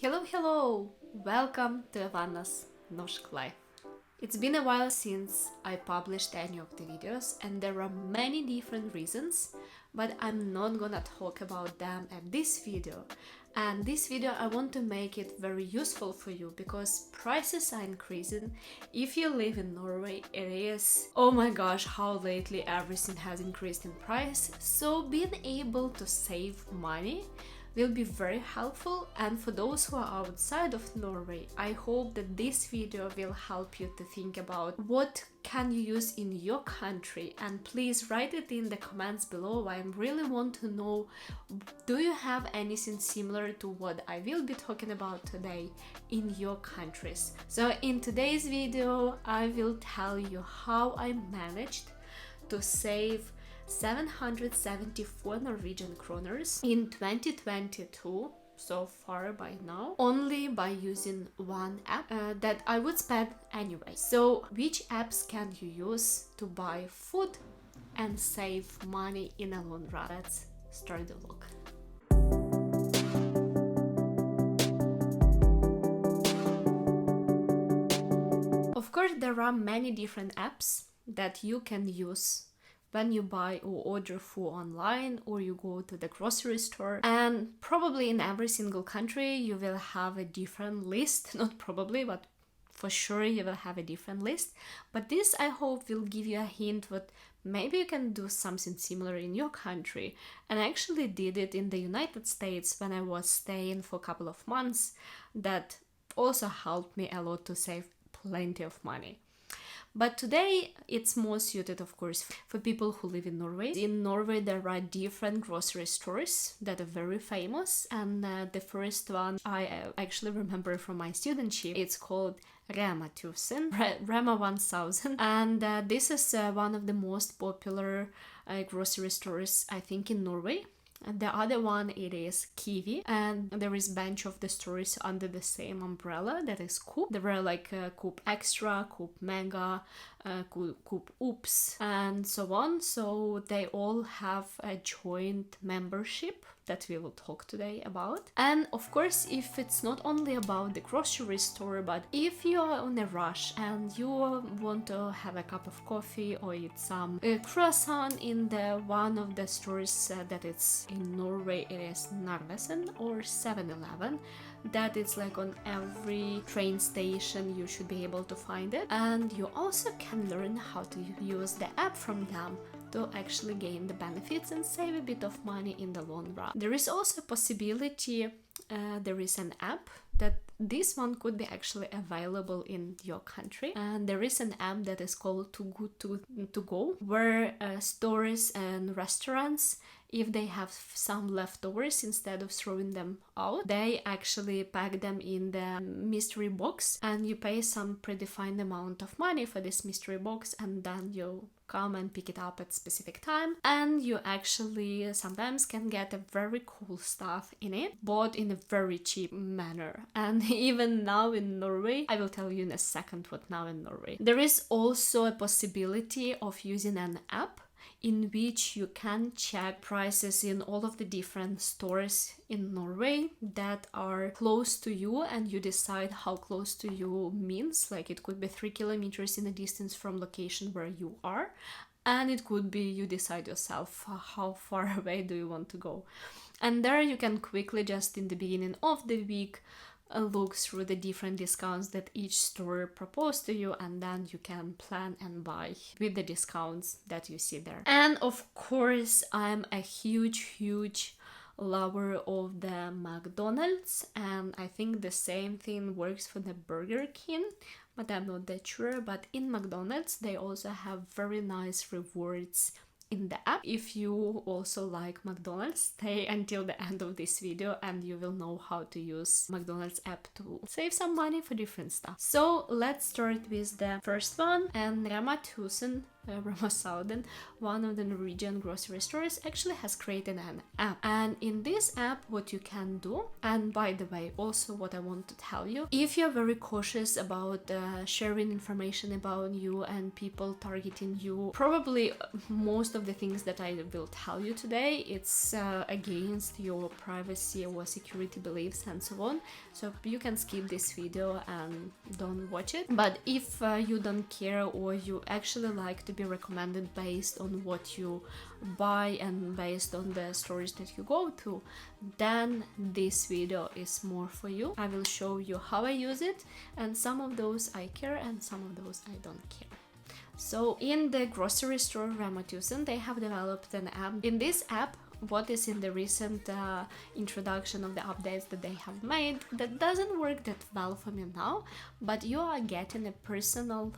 Hello! Welcome to Ivanna's Norsk life. It's been a while since I published any of the videos and there are many different reasons, but I'm not gonna talk about them at this video. And this video I want to make it very useful for you because prices are increasing. If you live in Norway, it is, oh my gosh, how lately everything has increased in price. So being able to save money will be very helpful, and for those who are outside of Norway, I hope that this video will help you to think about what can you use in your country, and please write it in the comments below. I really want to know, do you have anything similar to what I will be talking about today in your countries? So in today's video, I will tell you how I managed to save 774 Norwegian kroners in 2022 so far by now, only by using one app that I would spend anyway. So which apps can you use to buy food and save money in a long run? Let's start the look. Of course, there are many different apps that you can use when you buy or order food online or you go to the grocery store, and probably in every single country you will have a different list. Not probably, but for sure you will have a different list, but this I hope will give you a hint what maybe you can do something similar in your country. And I actually did it in the United States when I was staying for a couple of months. That also helped me a lot to save plenty of money. But today it's more suited, of course, for people who live in Norway. In Norway there are different grocery stores that are very famous, and the first one I actually remember from my studentship. It's called Rama 1000, and this is one of the most popular grocery stores, I think, in Norway. And the other one, it is Kiwi, and there is a bunch of the stores under the same umbrella, that is Coop. There were like Coop Extra, Coop Mega, Coop Oops, and so on. So they all have a joint membership that we will talk today about. And of course, if it's not only about the grocery store, but if you are on a rush and you want to have a cup of coffee or eat some croissant in the one of the stores that it's in Norway, it is Notnervation or 7-Eleven. That is like on every train station, you should be able to find it. And you also can learn how to use the app from them to actually gain the benefits and save a bit of money in the long run. There is also a possibility, there is an app that this one could be actually available in your country, and there is an app that is called TooGoodToGo, where stores and restaurants, if they have some leftovers, instead of throwing them out, they actually pack them in the mystery box, and you pay some predefined amount of money for this mystery box, and then you come and pick it up at specific time, and you actually sometimes can get a very cool stuff in it, bought in a very cheap manner. And even now in Norway, I will tell you in a second what now in Norway. There is also a possibility of using an app in which you can check prices in all of the different stores in Norway that are close to you, and you decide how close to you means. Like it could be 3 kilometers in a distance from location where you are, and it could be you decide yourself how far away do you want to go. And there you can quickly, just in the beginning of the week, look through the different discounts that each store proposes to you, and then you can plan and buy with the discounts that you see there. And of course, I'm a huge lover of the Mcdonald's, and I think the same thing works for the Burger King, but I'm not that sure. But in McDonald's they also have very nice rewards in the app. If you also like McDonald's, stay until the end of this video and you will know how to use McDonald's app to save some money for different stuff. So let's start with the first one, and Rama 1000 Ramos, one of the Norwegian grocery stores, actually has created an app. And in this app, what you can do, and by the way, also what I want to tell you, if you're very cautious about sharing information about you and people targeting you, probably most of the things that I will tell you today, it's against your privacy or security beliefs and so on. So you can skip this video and don't watch it. But if you don't care, or you actually like to be recommended based on what you buy and based on the stores that you go to, then this video is more for you. I will show you how I use it, and some of those I care and some of those I don't care. So in the grocery store Ramos, they have developed an app. In this app, what is in the recent introduction of the updates that they have made, that doesn't work that well for me now, but you are getting a personal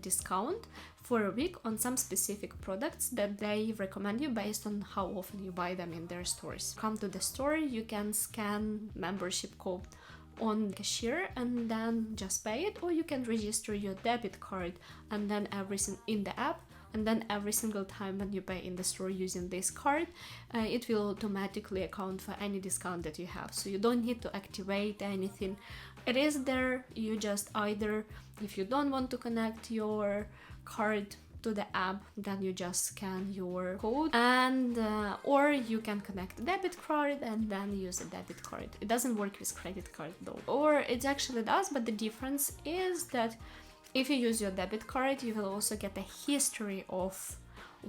discount for a week on some specific products that they recommend you based on how often you buy them in their stores. Come to the store, you can scan membership code on cashier and then just pay it, or you can register your debit card and then everything in the app, and then every single time when you pay in the store using this card, it will automatically account for any discount that you have. So you don't need to activate anything. It is there. You just either, if you don't want to connect your card to the app, then you just scan your code, and or you can connect a debit card and then use a debit card. It doesn't work with credit card though, or it actually does, but the difference is that if you use your debit card, you will also get a history of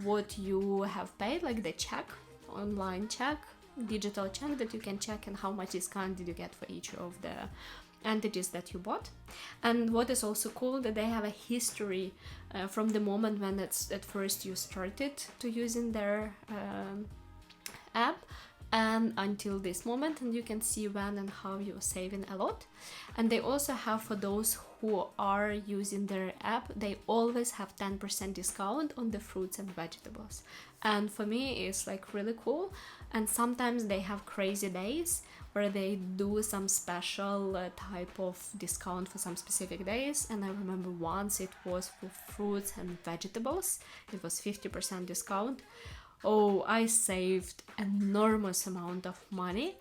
what you have paid, like the check, online check, digital check that you can check, and how much discount did you get for each of the entities that you bought. And what is also cool, that they have a history from the moment when it's at first you started to using their app and until this moment, and you can see when and how you're saving a lot. And they also have, for those who are using their app, they always have 10% discount on the fruits and vegetables. And for me, it's like really cool. And sometimes they have crazy days where they do some special type of discount for some specific days. And I remember once it was for fruits and vegetables, it was 50% discount. Oh, I saved enormous amount of money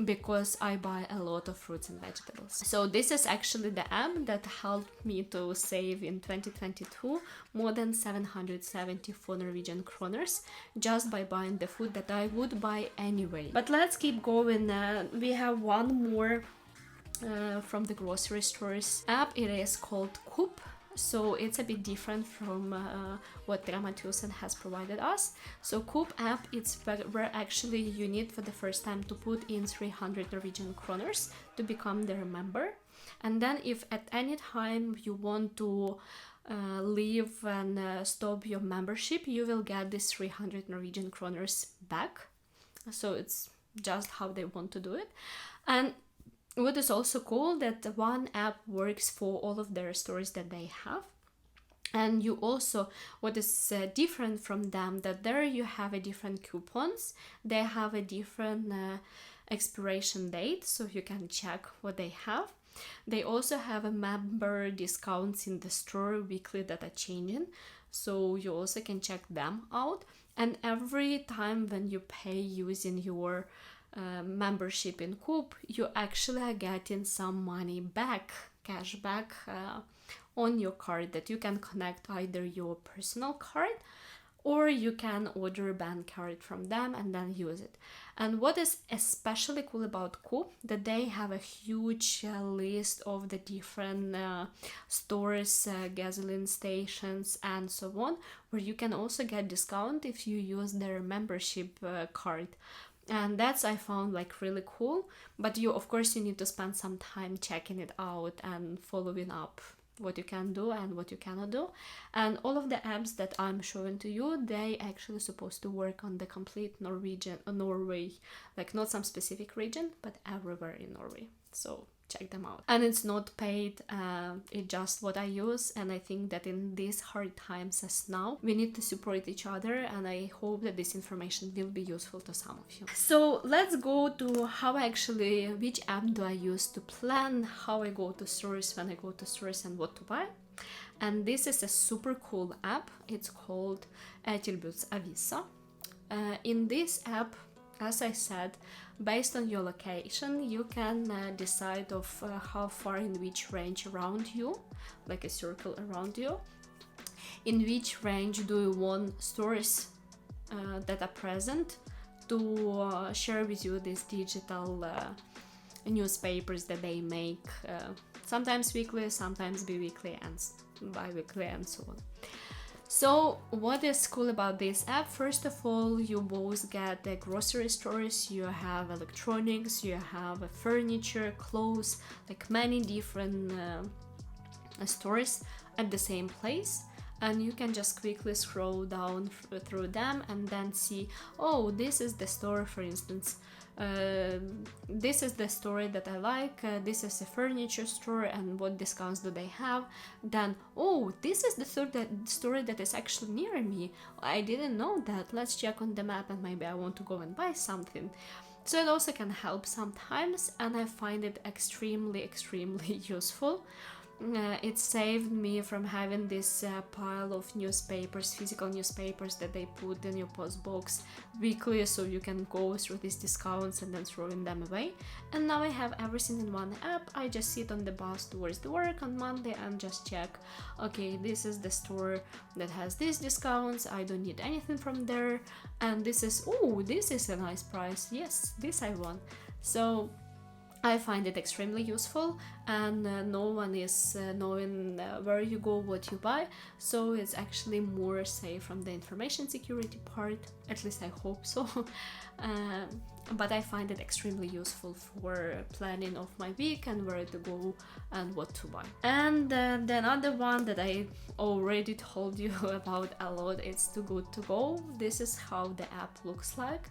because I buy a lot of fruits and vegetables. So this is actually the app that helped me to save in 2022 more than 774 Norwegian kroners just by buying the food that I would buy anyway. But let's keep going. We have one more from the grocery stores app. It is called Coop. So it's a bit different from what Ramos has provided us. So Coop app, it's where actually you need for the first time to put in 300 Norwegian kroners to become their member. And then if at any time you want to leave and stop your membership, you will get this 300 Norwegian kroners back. So it's just how they want to do it. And what is also cool, that one app works for all of their stores that they have. And you also, what is different from them, that there you have a different coupons. They have a different expiration date, so you can check what they have. They also have a member discounts in the store weekly that are changing, so you also can check them out. And every time when you pay using your membership in Coop, you actually are getting some money back, cash back on your card, that you can connect either your personal card or you can order a bank card from them and then use it. And what is especially cool about Coop, that they have a huge list of the different stores, gasoline stations and so on, where you can also get discount if you use their membership card. And that's, I found, like really cool. But you, of course, you need to spend some time checking it out and following up what you can do and what you cannot do. And all of the apps that I'm showing to you, they actually supposed to work on the complete Norway, like not some specific region, but everywhere in Norway. So check them out. And it's not paid, it's just what I use. And I think that in these hard times as now, we need to support each other, and I hope that this information will be useful to some of you. So let's go to how which app do I use to plan how I go to stores, when I go to stores, and what to buy. And this is a super cool app. It's called Tilbuds Avisa. In this app, as I said, based on your location, you can decide of how far in which range around you, like a circle around you, in which range do you want stores that are present to share with you these digital newspapers that they make, sometimes weekly, sometimes bi-weekly and bi-weekly and so on. So what is cool about this app? First of all, you both get the grocery stores, you have electronics, you have furniture, clothes, like many different stores at the same place. And you can just quickly scroll down through them and then see, oh, this is the store, for instance. This is the store that I like, this is a furniture store and what discounts do they have. Then, oh, this is the store that is actually near me. I didn't know that. Let's check on the map and maybe I want to go and buy something. So it also can help sometimes, and I find it extremely useful. It saved me from having this pile of newspapers, physical newspapers that they put in your post box weekly, so you can go through these discounts and then throwing them away. And now I have everything in one app. I just sit on the bus towards the work on Monday and just check, okay, this is the store that has these discounts, I don't need anything from there, and this is, oh, this is a nice price, yes, this I want. So I find it extremely useful, and no one is knowing where you go, what you buy, so it's actually more safe from the information security part, at least I hope so. But I find it extremely useful for planning of my week and where to go and what to buy. And the another one that I already told you about a lot is TooGoodToGo. This is how the app looks like.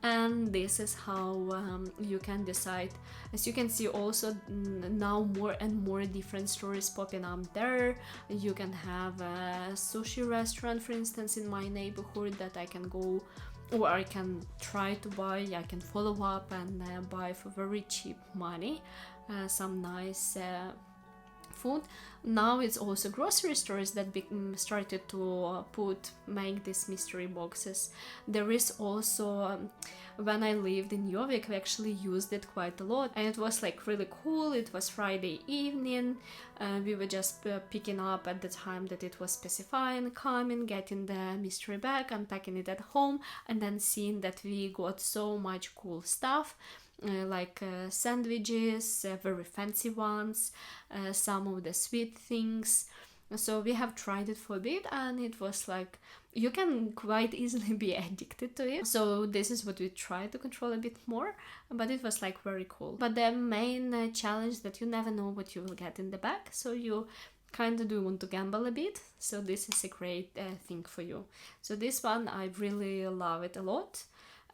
And this is how you can decide. As you can see, also now more and more different stores popping up there. You can have a sushi restaurant, for instance, in my neighborhood that I can go, or I can try to buy. I can follow up and buy for very cheap money some nice food. Now it's also grocery stores that started to make these mystery boxes. There is also, when I lived in Gjøvik, we actually used it quite a lot, and it was like really cool. It was Friday evening, we were just picking up at the time that it was specifying, coming, getting the mystery bag, unpacking it at home, and then seeing that we got so much cool stuff. Like sandwiches, very fancy ones, some of the sweet things. So we have tried it for a bit, and it was like, you can quite easily be addicted to it. So this is what we try to control a bit more, but it was like very cool. But the main challenge that you never know what you will get in the bag, so you kind of do want to gamble a bit. So this is a great thing for you. So this one, I really love it a lot.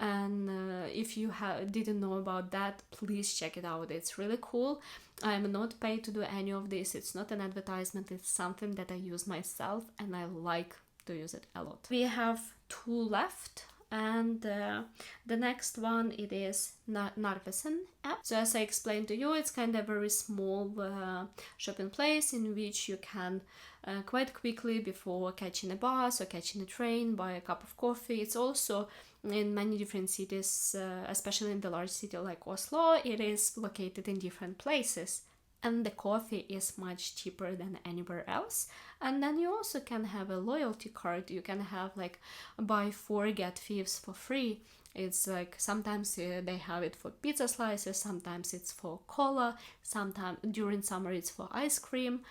And if you didn't know about that, please check it out. It's really cool. I'm not paid to do any of this. It's not an advertisement. It's something that I use myself, and I like to use it a lot. We have 2 left, and the next one, it is Notnervation app. So as I explained to you, it's kind of a very small shopping place in which you can quite quickly, before catching a bus or catching a train, buy a cup of coffee. It's also in many different cities, especially in the large city like Oslo, it is located in different places, and the coffee is much cheaper than anywhere else. And then you also can have a loyalty card. You can have like buy 4 get 5 for free. It's like sometimes they have it for pizza slices, sometimes it's for cola, sometimes during summer it's for ice cream,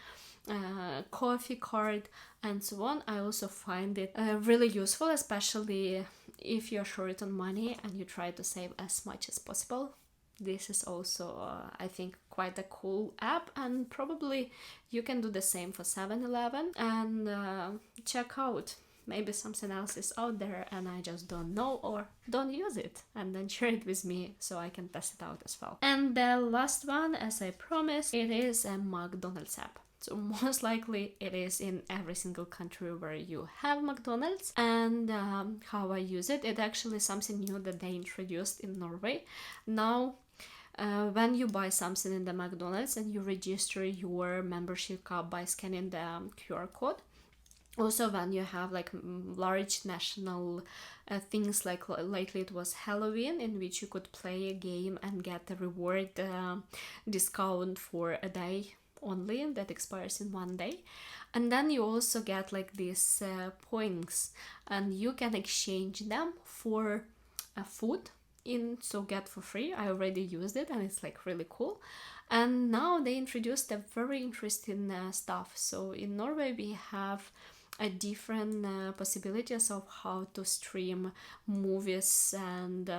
coffee card, and so on. I also find it really useful, especially if you're short on money and you try to save as much as possible. This is also, I think, quite a cool app, and probably you can do the same for 7-Eleven and check out. Maybe something else is out there and I just don't know or don't use it, and then share it with me so I can test it out as well. And the last one, as I promised, it is a McDonald's app. So most likely it is in every single country where you have McDonald's. And how I use it, it actually is something new that they introduced in Norway. Now when you buy something in the McDonald's and you register your membership card by scanning the QR code. Also, when you have like large national things, like lately it was Halloween, in which you could play a game and get a reward discount for a day only that expires in one day. And then you also get like these points, and you can exchange them for food so get for free. I already used it and it's like really cool. And now they introduced a very interesting stuff. So in Norway we have different possibilities of how to stream movies and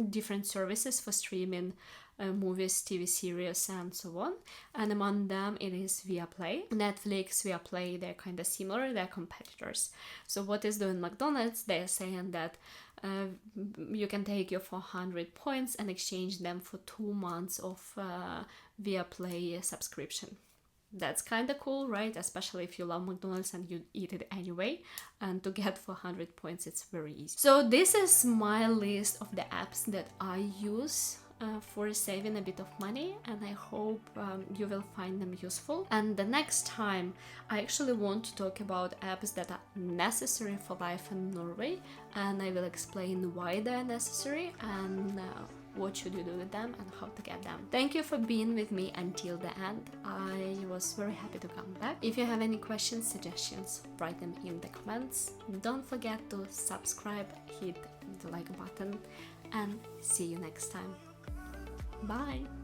different services for streaming movies, TV series, and so on. And among them, it is Viaplay. Netflix, Viaplay, they're kind of similar, they're competitors. So what is doing McDonald's? They're saying that you can take your 400 points and exchange them for 2 months of Viaplay subscription. That's kind of cool, right? Especially if you love McDonald's and you eat it anyway. And to get 400 points, it's very easy. So this is my list of the apps that I use for saving a bit of money, and I hope you will find them useful. And the next time I actually want to talk about apps that are necessary for life in Norway, and I will explain why they're necessary and what should you do with them and how to get them. Thank you for being with me until the end. I was very happy to come back. If you have any questions, suggestions, write them in the comments. Don't forget to subscribe, hit the like button, and see you next time. Bye!